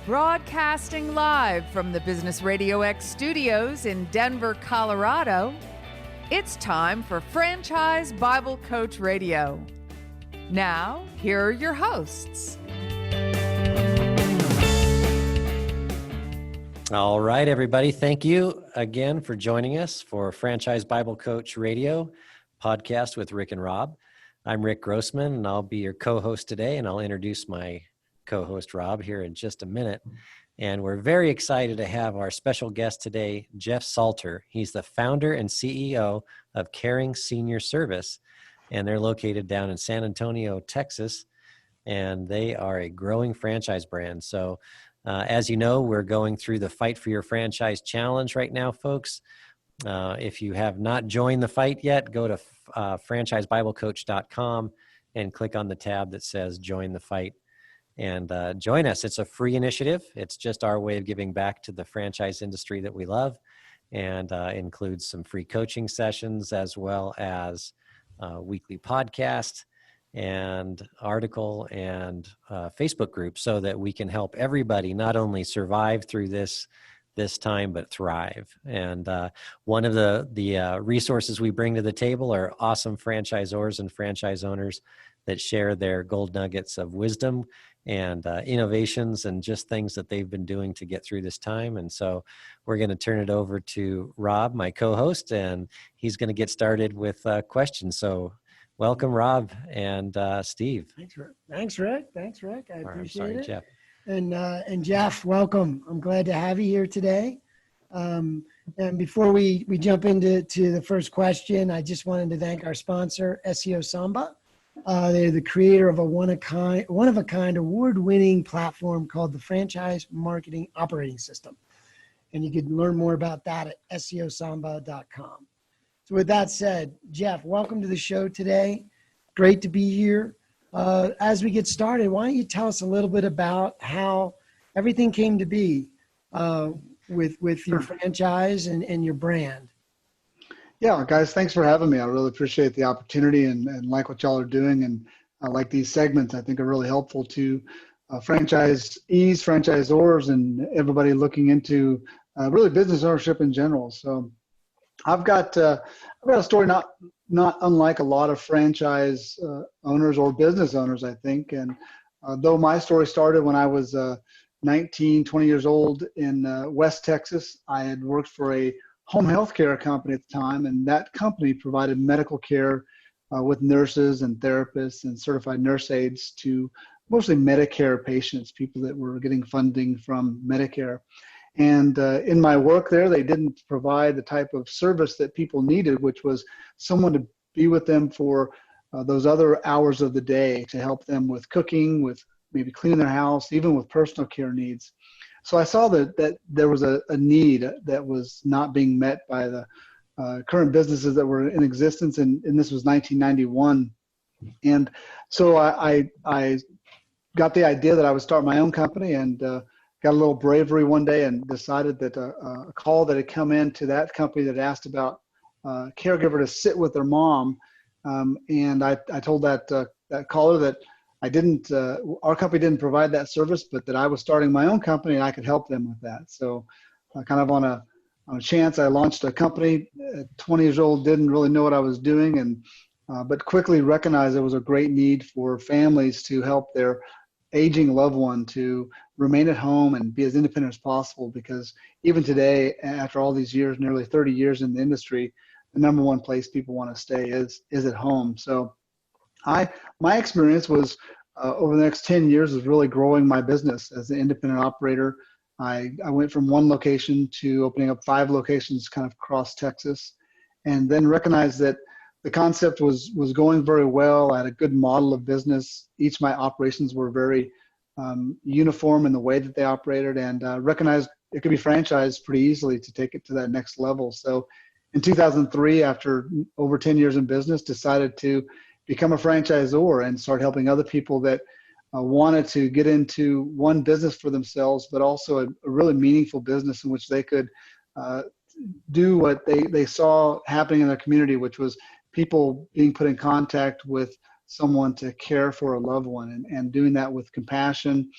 Broadcasting live from the Business RadioX studios in Denver, Colorado, it's time for Franchise Bible Coach Radio. Now, here are your hosts. All right, everybody. Thank you again for joining us for Franchise Bible Coach Radio podcast with Rick and Rob. I'm Rick Grossman, and I'll be your co-host today, and I'll introduce my co-host Rob here in just a minute. And we're very excited to have our special guest today, Jeff Salter. He's the founder and CEO of Caring Senior Service, and they're located down in San Antonio, Texas, and they are a growing franchise brand. So as you know, we're going through the Fight for Your Franchise Challenge right now, folks. If you have not joined the fight yet, go to franchisebiblecoach.com and click on the tab that says Join the Fight and join us. It's a free initiative. It's just our way of giving back to the franchise industry that we love, and includes some free coaching sessions as well as weekly podcast and article and Facebook group, so that we can help everybody not only survive through this time, but thrive. And one of the resources we bring to the table are awesome franchisors and franchise owners that share their gold nuggets of wisdom and innovations and just things that they've been doing to get through this time. And so we're going to turn it over to Rob, my co-host, and he's going to get started with questions. So welcome, Rob and Steve. Thanks, Rick. I appreciate it. Jeff. And Jeff, welcome. I'm glad to have you here today. And before we jump into the first question, I just wanted to thank our sponsor, SEO Samba. They're the creator of a one-of-a-kind award-winning platform called the Franchise Marketing Operating System. And you can learn more about that at seosamba.com. So with that said, Jeff, welcome to the show today. Great to be here. As we get started, why don't you tell us a little bit about how everything came to be with your franchise and your brand? Yeah, guys, thanks for having me. I really appreciate the opportunity and like what y'all are doing. And I like these segments. I think are really helpful to franchisees, franchisors, and everybody looking into really business ownership in general. So I've got a story not unlike a lot of franchise owners or business owners, I think. And though my story started when I was 19, 20 years old in West Texas, I had worked for a home health care company at the time, and that company provided medical care with nurses and therapists and certified nurse aides to mostly Medicare patients, people that were getting funding from Medicare. And in my work there, they didn't provide the type of service that people needed, which was someone to be with them for those other hours of the day to help them with cooking, with maybe cleaning their house, even with personal care needs. So I saw that there was a need that was not being met by the current businesses that were in existence, and this was 1991. And so I got the idea that I would start my own company, and got a little bravery one day and decided that a call that had come in to that company that asked about a caregiver to sit with their mom. And I told that caller that our company didn't provide that service, but that I was starting my own company and I could help them with that. So kind of on a chance, I launched a company at 20 years old, didn't really know what I was doing, and but quickly recognized there was a great need for families to help their aging loved one to remain at home and be as independent as possible, because even today, after all these years, nearly 30 years in the industry, the number one place people want to stay is at home. So my experience was over the next 10 years is really growing my business as an independent operator. I went from one location to opening up 5 locations kind of across Texas, and then recognized that the concept was going very well. I had a good model of business. Each of my operations were very uniform in the way that they operated, and recognized it could be franchised pretty easily to take it to that next level. So in 2003, after over 10 years in business, decided to become a franchisor and start helping other people that wanted to get into one business for themselves, but also a really meaningful business in which they could do what they saw happening in their community, which was people being put in contact with someone to care for a loved one, and doing that with compassion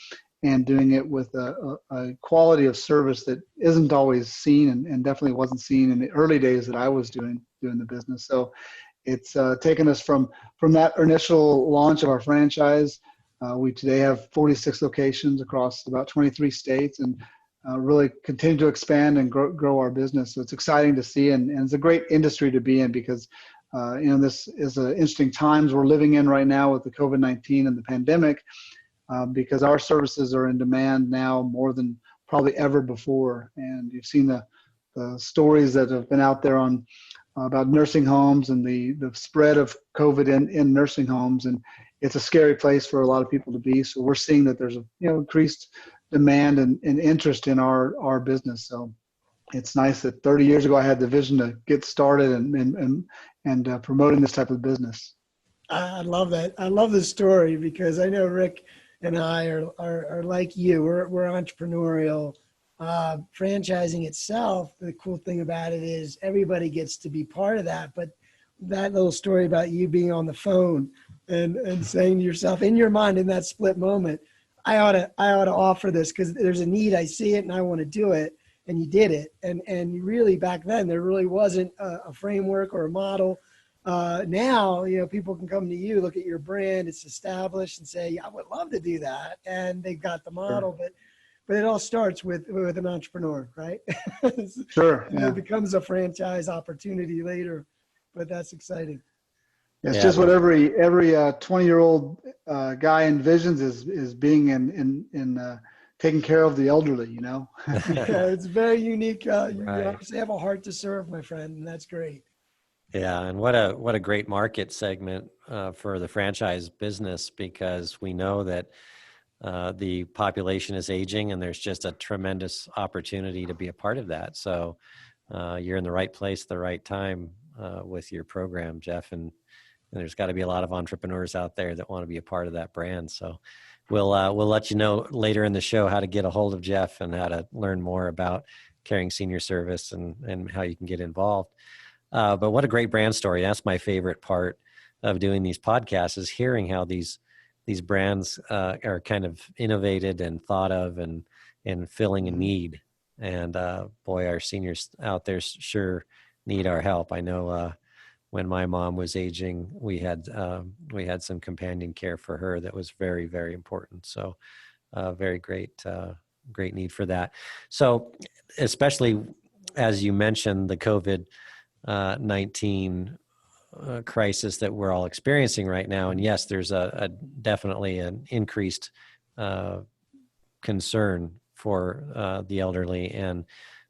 and doing it with a quality of service that isn't always seen, and definitely wasn't seen in the early days that I was doing the business. So it's taken us from that initial launch of our franchise. We today have 46 locations across about 23 states, and really continue to expand and grow our business. So it's exciting to see, and it's a great industry to be in, because this is interesting times we're living in right now with the COVID-19 and the pandemic, because our services are in demand now more than probably ever before. And you've seen the stories that have been out there on about nursing homes and the spread of COVID in nursing homes, and it's a scary place for a lot of people to be. So we're seeing that there's increased demand and interest in our business. So it's nice that 30 years ago I had the vision to get started and promoting this type of business. I love that. I love this story, because I know Rick and I are like you. We're entrepreneurial. Franchising itself, the cool thing about it is everybody gets to be part of that. But that little story about you being on the phone and saying to yourself in your mind in that split moment, I ought to offer this because there's a need. I see it and I want to do it. And you did it. And really back then there really wasn't a framework or a model. Now, people can come to you, look at your brand, it's established, and say, I would love to do that. And they've got the model, Sure. but it all starts with an entrepreneur, right? Sure. And Yeah. it becomes a franchise opportunity later, but that's exciting. It's Yeah, just what every 20-year-old guy envisions is being in taking care of the elderly, Yeah, it's very unique. You Right. obviously have a heart to serve, my friend, and that's great. Yeah, and what a great market segment for the franchise business, because we know that the population is aging, and there's just a tremendous opportunity to be a part of that. So you're in the right place at the right time with your program, Jeff, and there's got to be a lot of entrepreneurs out there that want to be a part of that brand. So we'll let you know later in the show how to get a hold of Jeff and how to learn more about Caring Senior Service and how you can get involved. But what a great brand story. That's my favorite part of doing these podcasts, is hearing how these brands are kind of innovated and thought of and filling a need. And boy, our seniors out there sure need our help. I know when my mom was aging, we had some companion care for her that was very, very important. So very great need for that. So especially as you mentioned, the COVID-19 crisis that we're all experiencing right now. And yes, there's a definitely an increased concern for the elderly and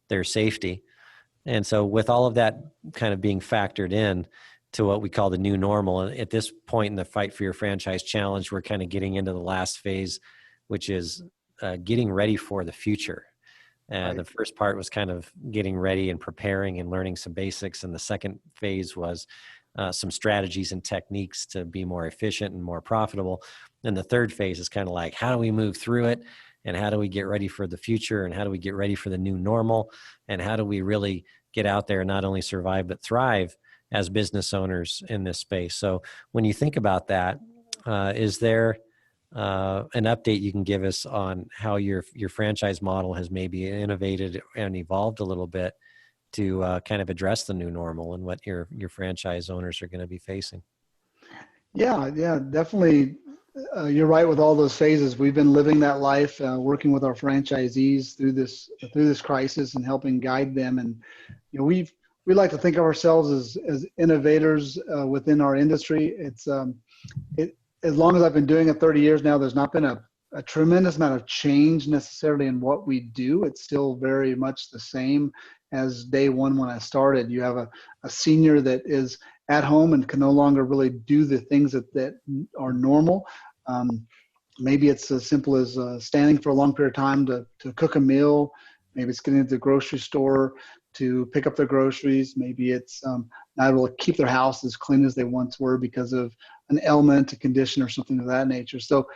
their safety. And so with all of that kind of being factored in to what we call the new normal, and at this point in the Fight for Your Franchise Challenge, we're kind of getting into the last phase, which is getting ready for the future. And the first part was kind of getting ready and preparing and learning some basics. And the second phase was some strategies and techniques to be more efficient and more profitable. And the third phase is kind of like, how do we move through it? And how do we get ready for the future? And how do we get ready for the new normal? And how do we really get out there and not only survive, but thrive as business owners in this space? So when you think about that, is there an update you can give us on how your franchise model has maybe innovated and evolved a little bit to kind of address the new normal and what your franchise owners are going to be facing? Yeah, definitely. You're right with all those phases. We've been living that life, working with our franchisees through this crisis and helping guide them. And we like to think of ourselves as innovators within our industry. It's as long as I've been doing it 30 years now, there's not been a tremendous amount of change necessarily in what we do. It's still very much the same as day one when I started. You have a senior that is at home and can no longer really do the things that are normal. Maybe it's as simple as standing for a long period of time to cook a meal. Maybe it's getting to the grocery store to pick up their groceries. Maybe it's not able to keep their house as clean as they once were because of an ailment, a condition, or something of that nature. So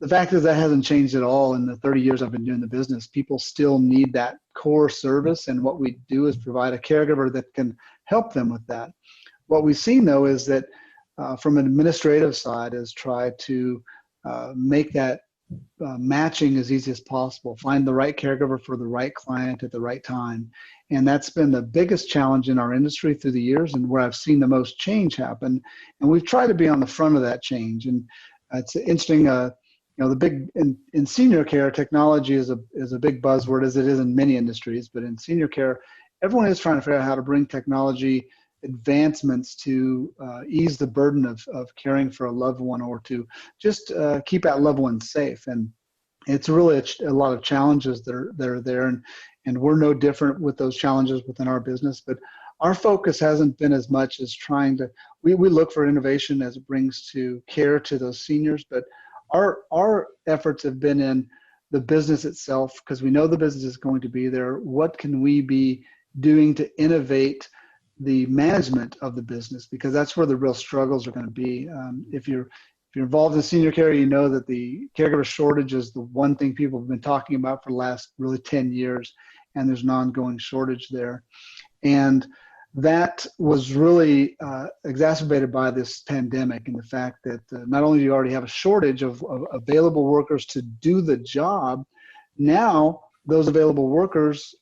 the fact is that hasn't changed at all in the 30 years I've been doing the business. People still need that core service, and what we do is provide a caregiver that can help them with that. What we've seen, though, is that from an administrative side is try to make that matching as easy as possible, find the right caregiver for the right client at the right time. And that's been the biggest challenge in our industry through the years, and where I've seen the most change happen. And we've tried to be on the front of that change. And it's interesting, the big in senior care, technology is a big buzzword, as it is in many industries. But in senior care, everyone is trying to figure out how to bring technology advancements to ease the burden of caring for a loved one, or to just keep that loved one safe. And it's really a lot of challenges that are there, and we're no different with those challenges within our business. But our focus hasn't been as much as trying to, we look for innovation as it brings to care to those seniors, but our efforts have been in the business itself, because we know the business is going to be there. What can we be doing to innovate the management of the business? Because that's where the real struggles are going to be. If you're involved in senior care, you know that the caregiver shortage is the one thing people have been talking about for the last really 10 years, and there's an ongoing shortage there. And that was really exacerbated by this pandemic, and the fact that not only do you already have a shortage of available workers to do the job, now those available workers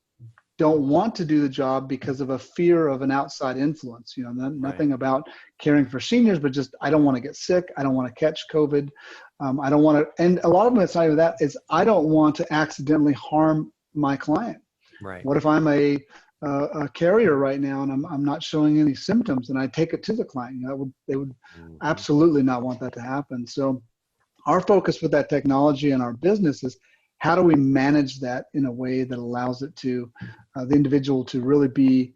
don't want to do the job because of a fear of an outside influence. Nothing about caring for seniors, but just, I don't want to get sick. I don't want to catch COVID. I don't want to, and a lot of them, it's not even that, is I don't want to accidentally harm my client. Right. What if I'm a carrier right now and I'm not showing any symptoms, and I take it to the client? They would absolutely not want that to happen. So our focus with that technology and our business is, how do we manage that in a way that allows it to the individual to really be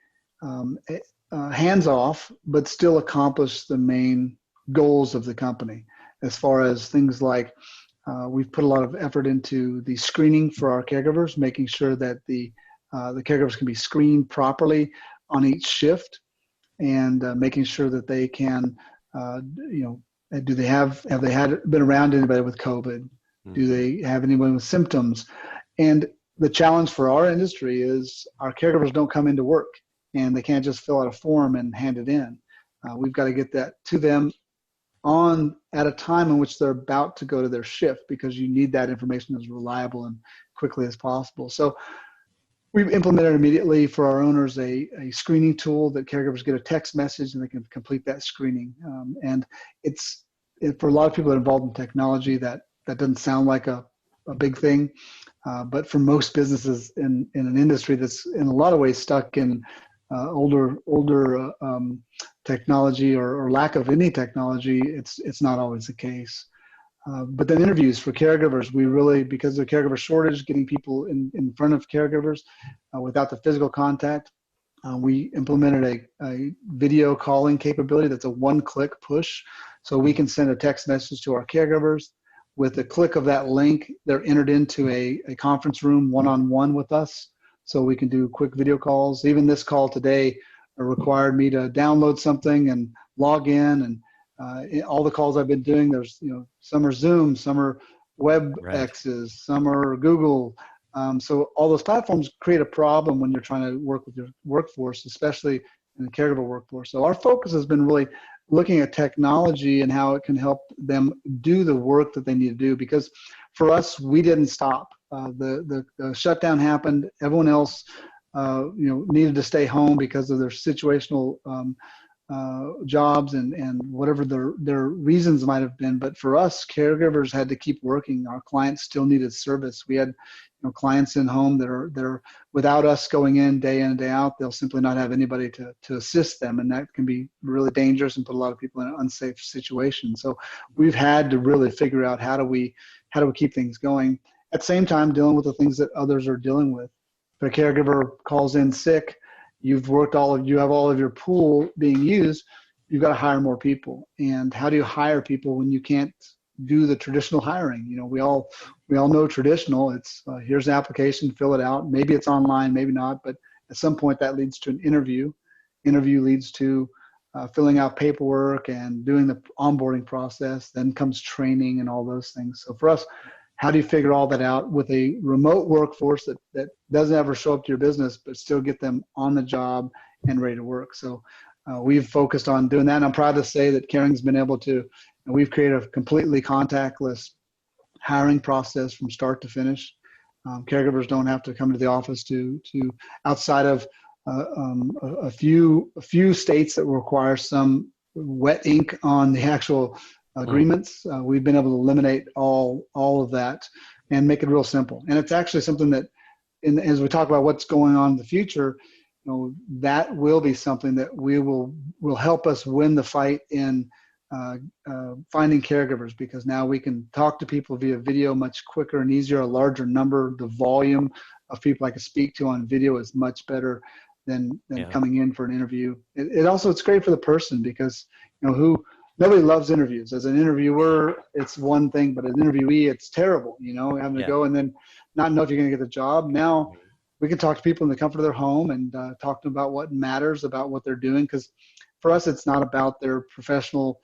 hands off, but still accomplish the main goals of the company? As far as things like, we've put a lot of effort into the screening for our caregivers, making sure that the caregivers can be screened properly on each shift, and making sure that they can, have they been around anybody with COVID? Do they have anyone with symptoms? And the challenge for our industry is our caregivers don't come into work, and they can't just fill out a form and hand it in. We've got to get that to them at a time in which they're about to go to their shift, because you need that information as reliable and quickly as possible. So we've implemented immediately for our owners a screening tool that caregivers get a text message and they can complete that screening. And for a lot of people that are involved in technology, that doesn't sound like a big thing. But for most businesses in an industry that's in a lot of ways stuck in older technology or lack of any technology, it's not always the case. But then interviews for caregivers, we really, because of the caregiver shortage, getting people in front of caregivers without the physical contact, we implemented a video calling capability that's a one-click push. So we can send a text message to our caregivers. With a click of that link, they're entered into a conference room one-on-one with us. So we can do quick video calls. Even this call today required me to download something and log in, and all the calls I've been doing, there's, some are Zoom, some are WebExes, some are Google. So all those platforms create a problem when you're trying to work with your workforce, especially in the caregiver workforce. So our focus has been really looking at technology and how it can help them do the work that they need to do. Because for us, we didn't stop. The shutdown happened. Everyone else, needed to stay home because of their situational jobs and whatever their reasons might have been. But for us, caregivers had to keep working. Our clients still needed service. We had clients in home that are without us going in and day out, they'll simply not have anybody to assist them. And that can be really dangerous and put a lot of people in an unsafe situation. So we've had to really figure out how do we keep things going, at the same time dealing with the things that others are dealing with. If a caregiver calls in sick, you have all of your pool being used, you've got to hire more people. And how do you hire people when you can't do the traditional hiring? We all know traditional. It's here's an application, fill it out. Maybe it's online, maybe not, but at some point that leads to an interview. Interview leads to filling out paperwork and doing the onboarding process. Then comes training and all those things. So for us, how do you figure all that out with a remote workforce that doesn't ever show up to your business, but still get them on the job and ready to work? So we've focused on doing that. And I'm proud to say that Caring's been able to, and we've created a completely contactless hiring process from start to finish. Caregivers don't have to come to the office to outside of a few states that require some wet ink on the actual agreements. We've been able to eliminate all of that and make it real simple. And it's actually something that, as we talk about what's going on in the future, that will be something that will help us win the fight in finding caregivers, because now we can talk to people via video much quicker and easier, a larger number. The volume of people I can speak to on video is much better than coming in for an interview. It's great for the person, because nobody loves interviews. As an interviewer, it's one thing, but as an interviewee, it's terrible, having to go and then not know if you're going to get the job. Now we can talk to people in the comfort of their home and talk to them about what matters, about what they're doing. Because for us, it's not about their professional,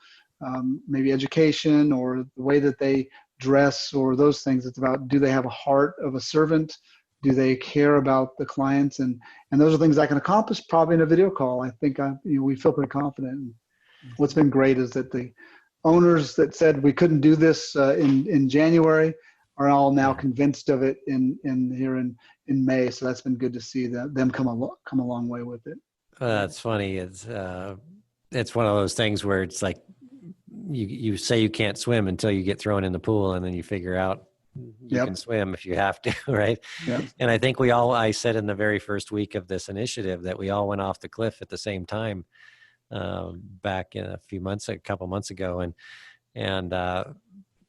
maybe education or the way that they dress or those things. It's about, do they have a heart of a servant? Do they care about the clients? And those are things I can accomplish probably in a video call. I think we feel pretty confident. And what's been great is that the owners that said we couldn't do this in January are all now convinced of it here in May. So that's been good to see them come a long way with it. That's funny. It's one of those things where it's like you say you can't swim until you get thrown in the pool, and then you figure out you can swim if you have to, right? Yep. And I think I said in the very first week of this initiative that we all went off the cliff at the same time back in a couple months ago. And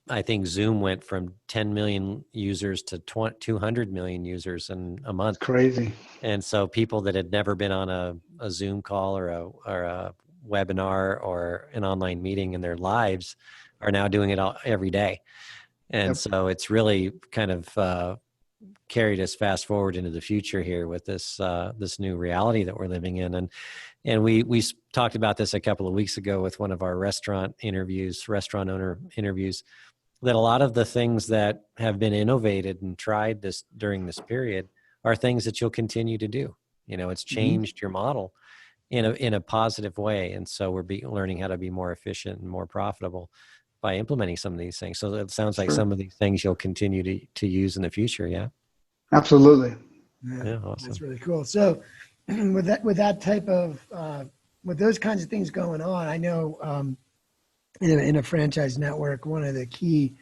I think Zoom went from 10 million users to 200 million users in a month. Crazy. And so people that had never been on a Zoom call or a webinar or an online meeting in their lives are now doing it every day. And so it's really kind of carried us fast forward into the future here with this new reality that we're living in. And we talked about this a couple of weeks ago with one of our restaurant owner interviews, that a lot of the things that have been innovated and tried during this period are things that you'll continue to do. It's changed your model in a positive way. And so we're learning how to be more efficient and more profitable by implementing some of these things. So it sounds like some of these things you'll continue to use in the future. Yeah. Absolutely. Yeah. Awesome. That's really cool. So with that type of, with those kinds of things going on, I know in a franchise network, one of the key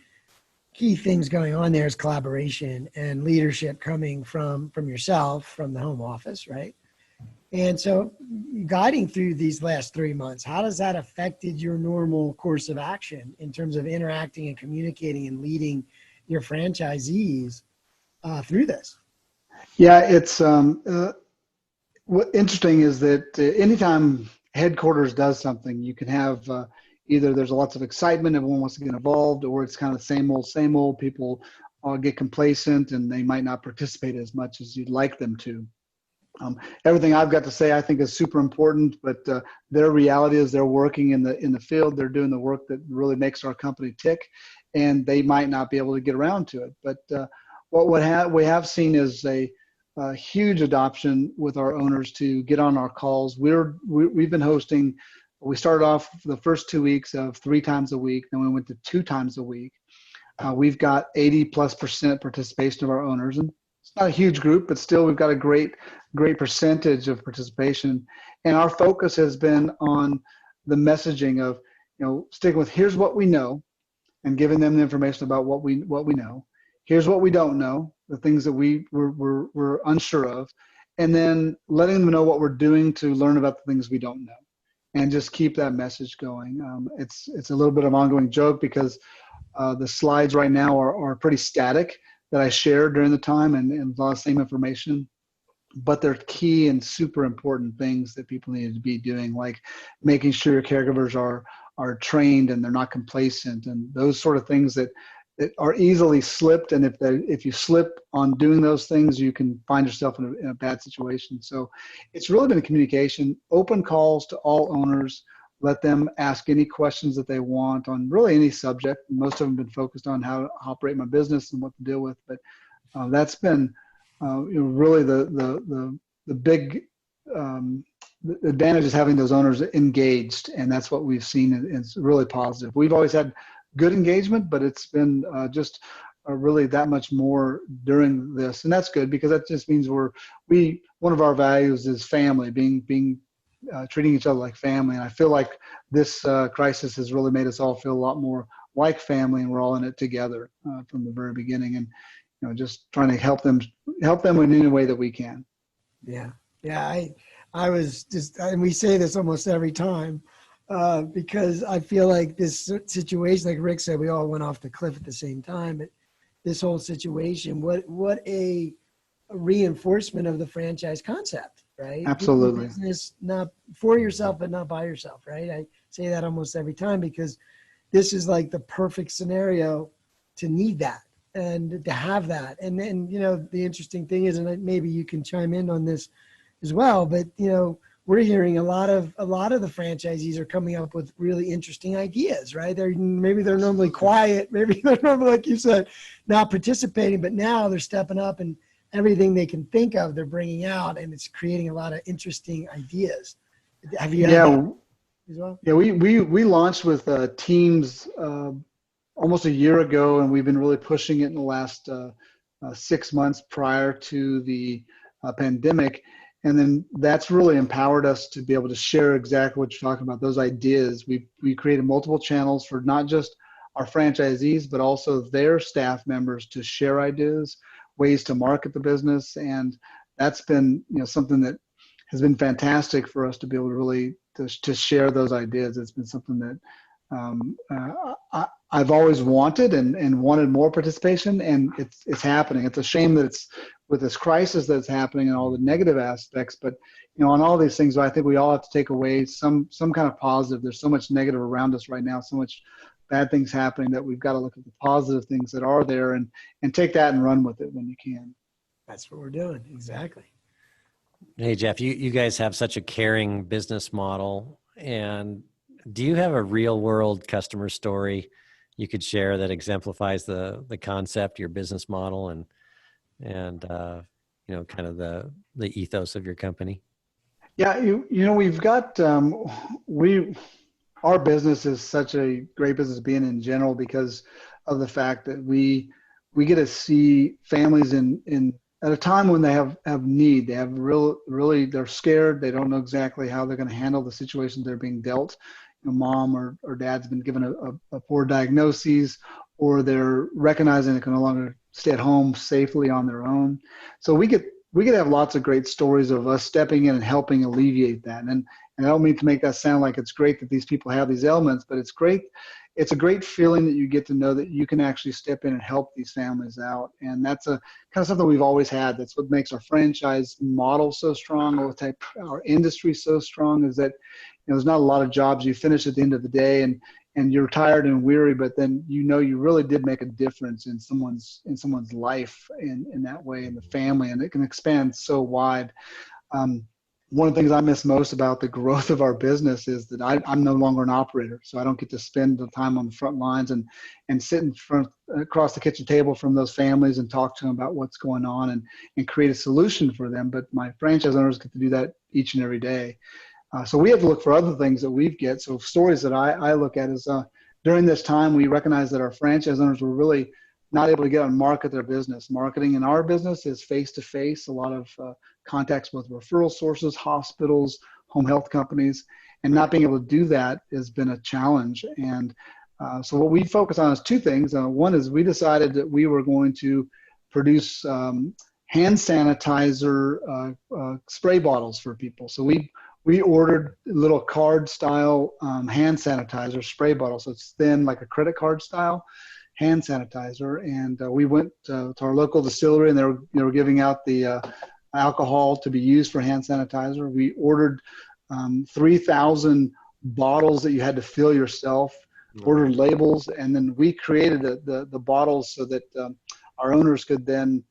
things going on there is collaboration and leadership coming from yourself, from the home office, right? And so guiding through these last 3 months, how has that affected your normal course of action in terms of interacting and communicating and leading your franchisees through this? Yeah, it's what interesting is that anytime headquarters does something, you can have either there's lots of excitement, everyone wants to get involved, or it's kind of same old. People get complacent and they might not participate as much as you'd like them to. Everything I've got to say, I think, is super important, but their reality is they're working in the field. They're doing the work that really makes our company tick, and they might not be able to get around to it. But what we have seen is a huge adoption with our owners to get on our calls. We've been hosting. We started off the first 2 weeks of 3 times a week, then we went to 2 times a week. We've got 80+% participation of our owners, and it's not a huge group, but still we've got a great percentage of participation. And our focus has been on the messaging of, sticking with here's what we know, and giving them the information about what we know. Here's what we don't know, the things that we're unsure of, and then letting them know what we're doing to learn about the things we don't know, and just keep that message going. It's a little bit of an ongoing joke because the slides right now are pretty static that I shared during the time, and a lot of same information, but they're key and super important things that people need to be doing, like making sure your caregivers are trained and they're not complacent, and those sort of things that are easily slipped. And if you slip on doing those things, you can find yourself in a bad situation. So it's really been a communication, open calls to all owners. Let them ask any questions that they want on really any subject. Most of them have been focused on how to operate my business and what to deal with. But that's been really the big the advantage is having those owners engaged, and that's what we've seen. It's really positive. We've always had good engagement, but it's been just really that much more during this. And that's good, because that just means one of our values is family, being treating each other like family. And I feel like this crisis has really made us all feel a lot more like family, and we're all in it together from the very beginning. And just trying to help them in any way that we can. Yeah. I was just, and we say this almost every time, because I feel like this situation, like Rick said, we all went off the cliff at the same time. But this whole situation, what a reinforcement of the franchise concept, right? Absolutely. Business not for yourself, but not by yourself, right? I say that almost every time, because this is like the perfect scenario to need that and to have that. And then, the interesting thing is, and maybe you can chime in on this as well, but we're hearing a lot of the franchisees are coming up with really interesting ideas, right? Maybe they're normally quiet, maybe they're normally, like you said, not participating, but now they're stepping up, and everything they can think of, they're bringing out, and it's creating a lot of interesting ideas. Have you had that as well? Yeah, we launched with teams almost a year ago, and we've been really pushing it in the last 6 months prior to the pandemic. And then that's really empowered us to be able to share exactly what you're talking about, those ideas. We created multiple channels for not just our franchisees, but also their staff members to share ideas, ways to market the business. And that's been something that has been fantastic for us to be able to really to share those ideas. It's been something that I've always wanted and wanted more participation, and it's happening. It's a shame that it's with this crisis that's happening and all the negative aspects, but on all these things, I think we all have to take away some kind of positive. There's so much negative around us right now, so much bad things happening, that we've got to look at the positive things that are there and take that and run with it when you can. That's what we're doing. Exactly. Hey, Jeff, you guys have such a caring business model. And do you have a real world customer story you could share that exemplifies the concept, your business model, and kind of the ethos of your company? Yeah, we've got our business is such a great business being in general, because of the fact that we get to see families in at a time when they have need. They have really they're scared. They don't know exactly how they're going to handle the situations they're being dealt. Mom or dad's been given a poor diagnosis, or they're recognizing they can no longer stay at home safely on their own. So we get to have lots of great stories of us stepping in and helping alleviate that. And I don't mean to make that sound like it's great that these people have these ailments, but it's great. It's a great feeling that you get to know that you can actually step in and help these families out. And that's a kind of something we've always had. That's what makes our franchise model so strong, our industry so strong, is that there's not a lot of jobs you finish at the end of the day and you're tired and weary, but then you really did make a difference in someone's life in that way, in the family, and it can expand so wide. One of the things I miss most about the growth of our business is that I'm no longer an operator, so I don't get to spend the time on the front lines and sit in front across the kitchen table from those families and talk to them about what's going on and create a solution for them. But my franchise owners get to do that each and every day. So we have to look for other things that we get. So stories that I look at is during this time, we recognize that our franchise owners were really not able to get out and market their business. Marketing in our business is face-to-face, a lot of contacts with referral sources, hospitals, home health companies, and not being able to do that has been a challenge. And so what we focus on is two things. One is we decided that we were going to produce hand sanitizer spray bottles for people. So we ordered little card style hand sanitizer spray bottles. So it's thin, like a credit card style hand sanitizer. And we went to our local distillery, and they were giving out the alcohol to be used for hand sanitizer. We ordered 3,000 bottles that you had to fill yourself, ordered labels, and then we created the bottles so that our owners could then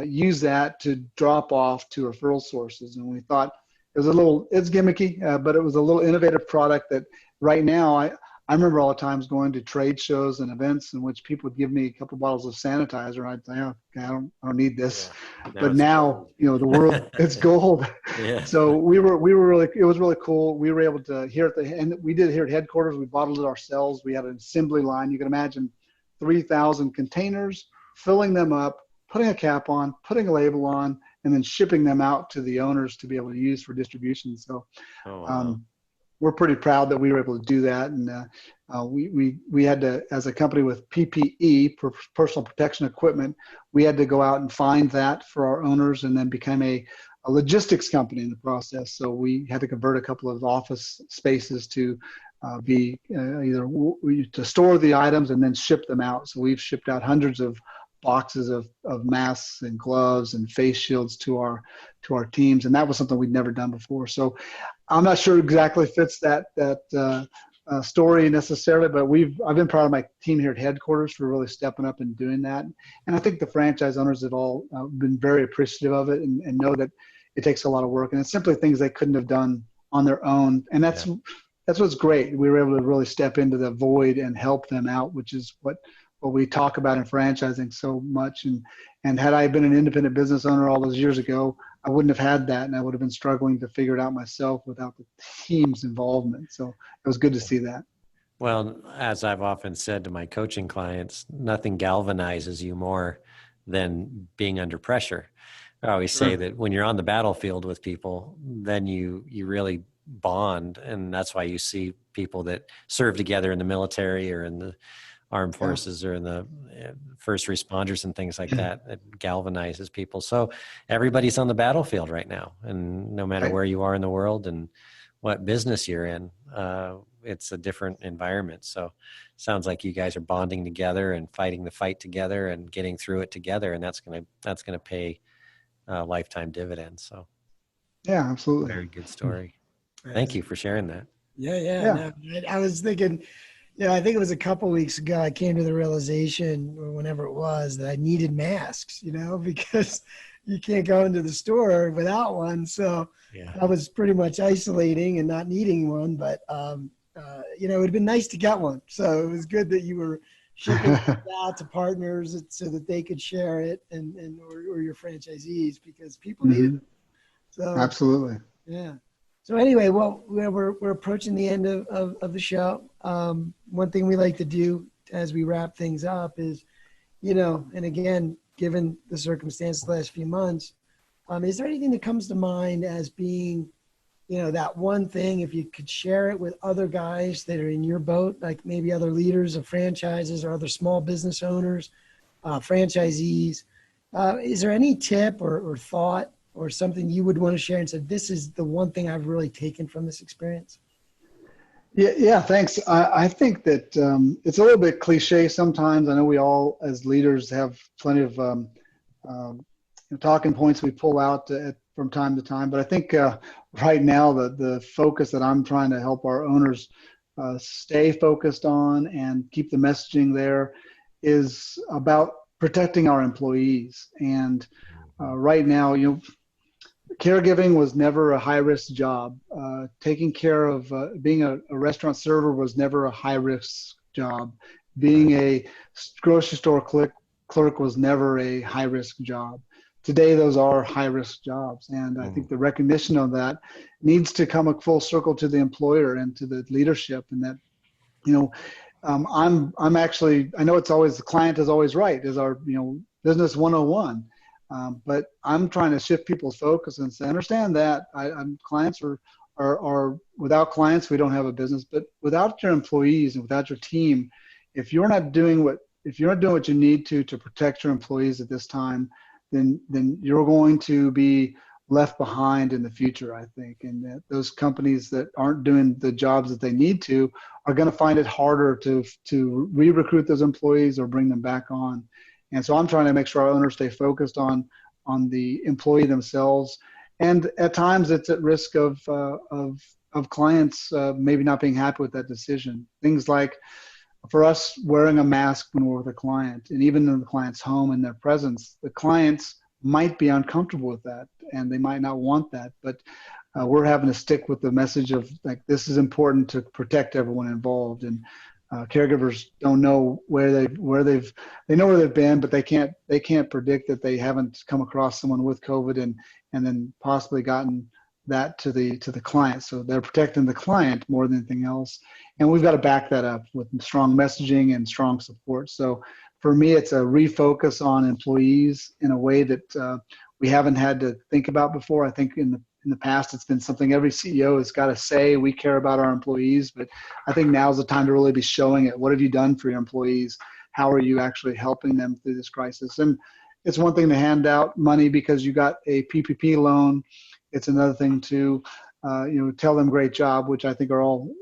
use that to drop off to referral sources. And we thought, it's gimmicky, but it was a little innovative product that right now I remember all the times going to trade shows and events in which people would give me a couple bottles of sanitizer, and I'd say, oh, okay, I don't need this. Yeah. But now, the world, it's gold. Yeah. So we were really, it was really cool. We were able to and we did it here at headquarters. We bottled it ourselves. We had an assembly line. You can imagine 3,000 containers, filling them up, putting a cap on, putting a label on, and then shipping them out to the owners to be able to use for distribution. So, we're pretty proud that we were able to do that. And we had to, as a company with PPE, personal protection equipment, we had to go out and find that for our owners, and then become a logistics company in the process. So we had to convert a couple of office spaces to be either to store the items and then ship them out. So we've shipped out hundreds of boxes of masks and gloves and face shields to our teams, and that was something we'd never done before. So I'm not sure exactly fits that story necessarily, but I've been proud of my team here at headquarters for really stepping up and doing that. And I think the franchise owners have all been very appreciative of it, and know that it takes a lot of work, and it's simply things they couldn't have done on their own. And that's what's great. We were able to really step into the void and help them out, which is what we talk about in franchising so much. And had I been an independent business owner all those years ago, I wouldn't have had that, and I would have been struggling to figure it out myself without the team's involvement. So it was good to see that. Well, as I've often said to my coaching clients, nothing galvanizes you more than being under pressure. I always say that when you're on the battlefield with people, then you really bond, and that's why you see people that serve together in the military or in the armed forces or in the first responders and things like that. It galvanizes people. So everybody's on the battlefield right now, and no matter where you are in the world and what business you're in, it's a different environment. So sounds like you guys are bonding together and fighting the fight together and getting through it together, and that's gonna pay lifetime dividends. So yeah, absolutely. Very good story. Thank you for sharing that. Yeah. No, I was thinking, I think it was a couple of weeks ago, I came to the realization, or whenever it was, that I needed masks, because you can't go into the store without one. So I was pretty much isolating and not needing one, but it would have been nice to get one. So it was good that you were shipping it out to partners so that they could share it or your franchisees, because people needed it. So absolutely. Yeah. So anyway, well, we're approaching the end of the show. One thing we like to do as we wrap things up is, and again, given the circumstance the last few months, is there anything that comes to mind as being, that one thing, if you could share it with other guys that are in your boat, like maybe other leaders of franchises or other small business owners, franchisees, is there any tip or thought or something you would want to share and say, this is the one thing I've really taken from this experience? Yeah, thanks. I think that it's a little bit cliche sometimes. I know we all, as leaders, have plenty of talking points we pull out from time to time. But I think right now the focus that I'm trying to help our owners stay focused on and keep the messaging there is about protecting our employees. And right now, caregiving was never a high-risk job. Taking care of being a restaurant server was never a high-risk job. Being a grocery store clerk was never a high-risk job. Today, those are high-risk jobs, and I think the recognition of that needs to come a full circle to the employer and to the leadership. And that, I'm actually, I know it's always the client is always right, is our business 101. But I'm trying to shift people's focus and say, understand that clients are without clients, we don't have a business, but without your employees and without your team, if you're not doing what you need to protect your employees at this time, then you're going to be left behind in the future, I think. And that those companies that aren't doing the jobs that they need to are going to find it harder to re-recruit those employees or bring them back on. And so I'm trying to make sure our owners stay focused on the employee themselves. And at times it's at risk of clients maybe not being happy with that decision. Things like, for us, wearing a mask when we're with a client, and even in the client's home in their presence, the clients might be uncomfortable with that and they might not want that. But we're having to stick with the message of like, this is important to protect everyone involved. And caregivers don't know they know where they've been, but they can't predict that they haven't come across someone with COVID and then possibly gotten that to the client. So they're protecting the client more than anything else. And we've got to back that up with strong messaging and strong support. So for me, it's a refocus on employees in a way that we haven't had to think about before. I think in the past, it's been something every CEO has got to say, we care about our employees, but I think now's the time to really be showing it. What have you done for your employees? How are you actually helping them through this crisis? And it's one thing to hand out money because you got a PPP loan. It's another thing to, tell them great job, which I think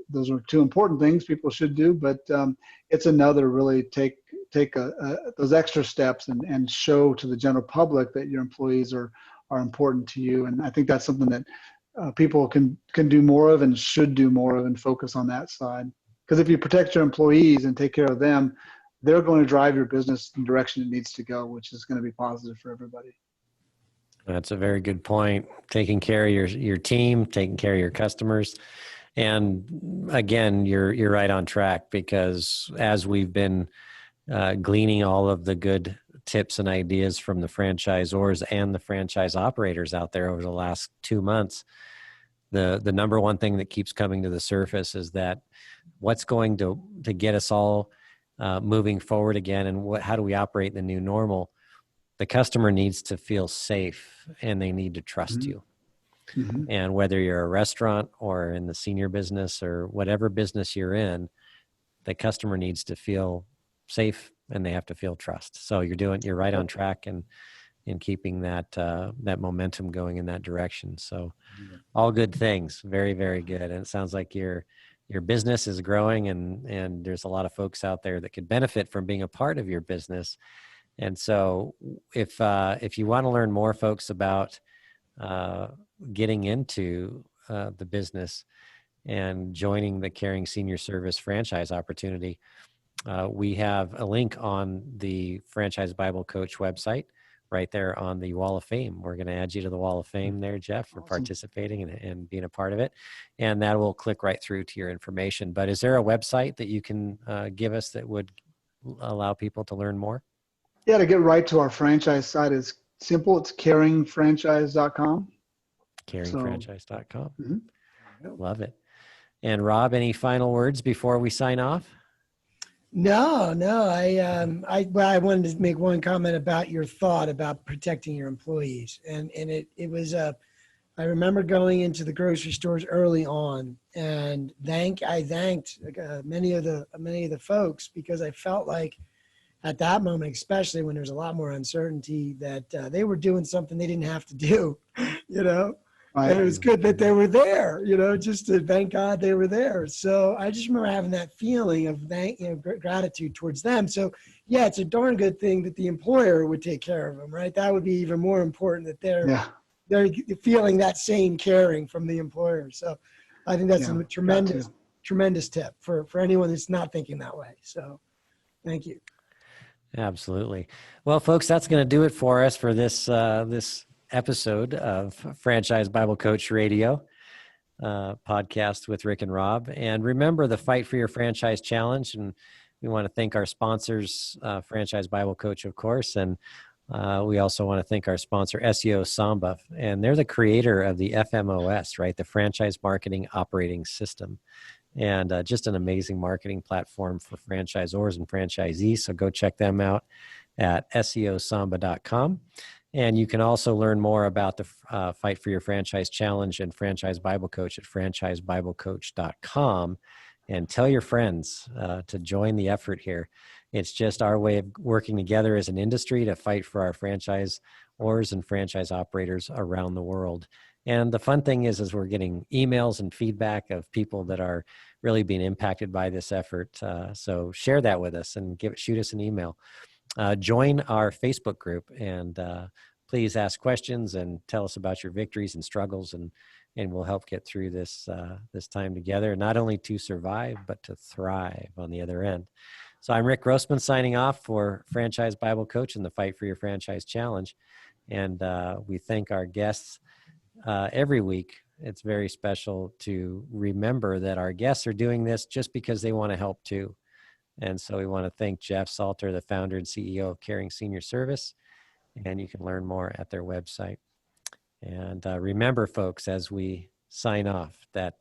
those are two important things people should do, but it's another really take those extra steps and show to the general public that your employees are important to you. And I think that's something that people can do more of and should do more of and focus on that side. Because if you protect your employees and take care of them, they're going to drive your business in the direction it needs to go, which is going to be positive for everybody. That's a very good point. Taking care of your team, taking care of your customers. And again, you're right on track, because as we've been gleaning all of the good tips and ideas from the franchisors and the franchise operators out there over the last 2 months, the number one thing that keeps coming to the surface is that what's going to get us all moving forward again, and how do we operate in the new normal? The customer needs to feel safe and they need to trust you. Mm-hmm. And whether you're a restaurant or in the senior business or whatever business you're in, the customer needs to feel safe and they have to feel trust. So you're right on track and in keeping that momentum going in that direction. So all good things, very, very good. And it sounds like your business is growing and there's a lot of folks out there that could benefit from being a part of your business. And so if you want to learn more, folks, about getting into the business and joining the Caring Senior Service franchise opportunity, we have a link on the Franchise Bible Coach website right there on the Wall of Fame. We're going to add you to the Wall of Fame there, Jeff, for participating and being a part of it. And that will click right through to your information. But is there a website that you can give us that would allow people to learn more? Yeah, to get right to our franchise site is simple. It's caringfranchise.com. Caringfranchise.com. Mm-hmm. Love it. And Rob, any final words before we sign off? No. I wanted to make one comment about your thought about protecting your employees, and it was I remember going into the grocery stores early on, and I thanked many of the folks, because I felt like at that moment, especially when there's a lot more uncertainty, that they were doing something they didn't have to do, Right. And it was good that they were there, just to thank God they were there. So I just remember having that feeling of gratitude towards them. So yeah, it's a darn good thing that the employer would take care of them, right? That would be even more important, that they're feeling that same caring from the employer. So I think that's a tremendous tip for anyone that's not thinking that way. So thank you. Absolutely. Well, folks, that's going to do it for us for this episode of Franchise Bible Coach Radio podcast with Rick and Rob. And remember the Fight for Your Franchise Challenge. And we want to thank our sponsors, Franchise Bible Coach, of course. And we also want to thank our sponsor, SEO Samba. And they're the creator of the FMOS, right? The Franchise Marketing Operating System. And just an amazing marketing platform for franchisors and franchisees. So go check them out at seosamba.com. And you can also learn more about the Fight for Your Franchise Challenge and Franchise Bible Coach at franchisebiblecoach.com. And tell your friends to join the effort here. It's just our way of working together as an industry to fight for our franchisors and franchise operators around the world. And the fun thing is we're getting emails and feedback of people that are really being impacted by this effort. So share that with us and shoot us an email. Join our Facebook group and please ask questions and tell us about your victories and struggles, and we'll help get through this time together, not only to survive, but to thrive on the other end. So I'm Rick Grossman signing off for Franchise Bible Coach and the Fight for Your Franchise Challenge. And we thank our guests every week it's very special to remember that our guests are doing this just because they want to help too. And so we want to thank Jeff Salter, the founder and CEO of Caring Senior Service, and you can learn more at their website. And remember, folks, as we sign off, that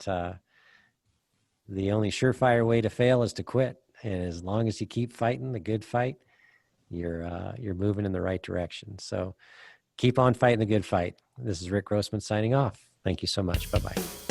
the only surefire way to fail is to quit. And as long as you keep fighting the good fight, you're moving in the right direction. So keep on fighting the good fight. This is Rick Grossman signing off. Thank you so much. Bye-bye.